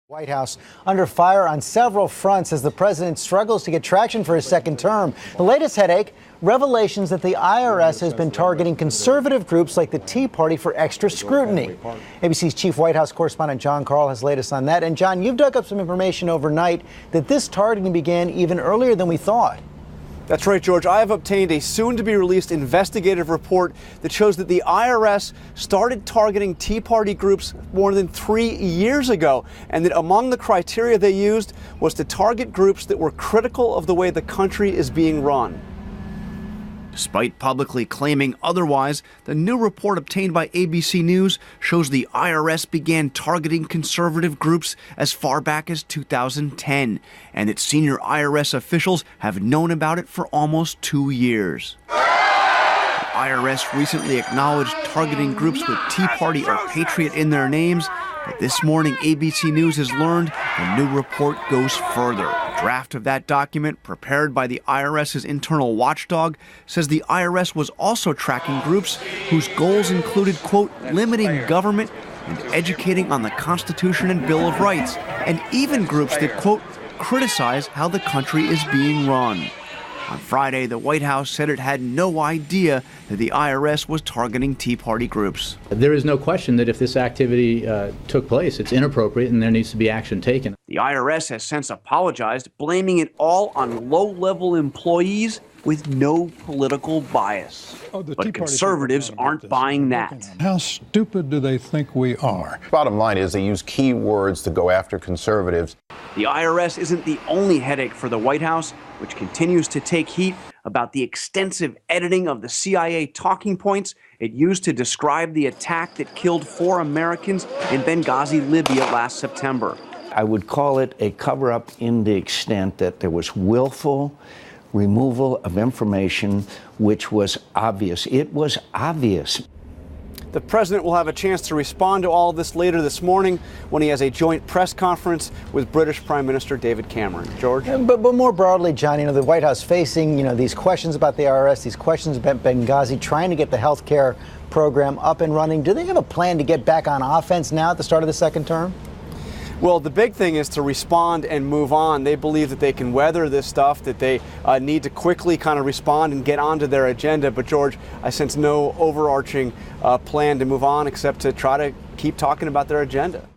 White House under fire on several fronts as the president struggles to get traction for his second term. The latest headache, revelations that the IRS has been targeting conservative groups like the Tea Party for extra scrutiny. ABC's chief White House correspondent John Carl has latest on that. And John, you've dug up some information overnight that this targeting began even earlier than we thought. That's right, George. I have obtained a soon-to-be-released investigative report that shows that the IRS started targeting Tea Party groups more than 3 years ago, and that among the criteria they used was to target groups that were critical of the way the country is being run. Despite publicly claiming otherwise, the new report obtained by ABC News shows the IRS began targeting conservative groups as far back as 2010, and that senior IRS officials have known about it for almost 2 years. The IRS recently acknowledged targeting groups with Tea Party or Patriot in their names, but this morning ABC News has learned the new report goes further. A draft of that document, prepared by the IRS's internal watchdog, says the IRS was also tracking groups whose goals included, quote, limiting government and educating on the Constitution and Bill of Rights, and even groups that, quote, criticize how the country is being run. On Friday, the White House said it had no idea that the IRS was targeting Tea Party groups. There is no question that if this activity took place, it's inappropriate and there needs to be action taken. The IRS has since apologized, blaming it all on low-level employees with no political bias. But conservatives aren't buying that. How stupid do they think we are? Bottom line is they use key words to go after conservatives. The IRS isn't the only headache for the White House, which continues to take heat about the extensive editing of the CIA talking points it used to describe the attack that killed 4 Americans in Benghazi, Libya last September. I would call it a cover-up in the extent that there was willful removal of information which was obvious. It was obvious. The president will have a chance to respond to all of this later this morning when he has a joint press conference with British Prime Minister David Cameron. George? But more broadly, John, the White House facing, these questions about the IRS, these questions about Benghazi, trying to get the health care program up and running. Do they have a plan to get back on offense now at the start of the second term? Well, the big thing is to respond and move on. They believe that they can weather this stuff, that they need to quickly kind of respond and get onto their agenda. But, George, I sense no overarching plan to move on except to try to keep talking about their agenda.